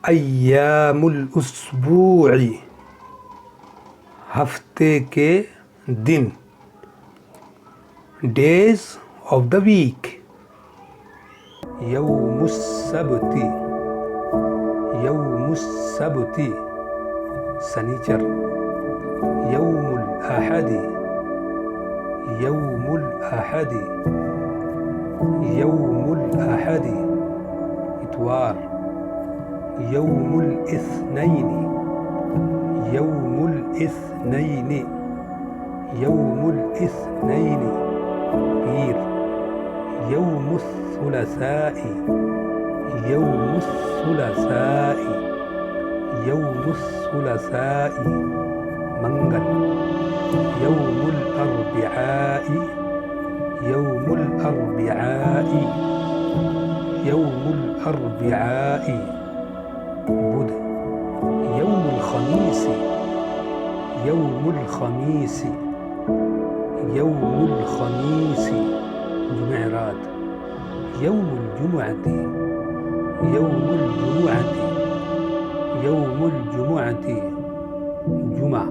अय्यामुल उसबूई, हफ्ते के दिन, डेज ऑफ द वीक। यौमुस्सब्ती, यौमुस्सब्ती सनीचर। यौमुल अहदी, यौमुल अहदी, यौमुल अहदी इतवार। यौमुल इस्नैनी, यौमुल इस्नैनी, यौमुल इस्नैनी पीर। यौमुस्सुलसाई, यौमुस्सुलसाई, यौमुस्सुलसाई मंगल। यौमुल अर्बिआई, यौमुल अर्बिआई, यौमुल अर्बिआई बुध। यौमुल खमीसी, यौमुल खमीसी, यौमुल खमीसी जुमेरात। यौमुल जुमुअती, यौमुल जुमुअती, यौमुल जुमुअती जुमा।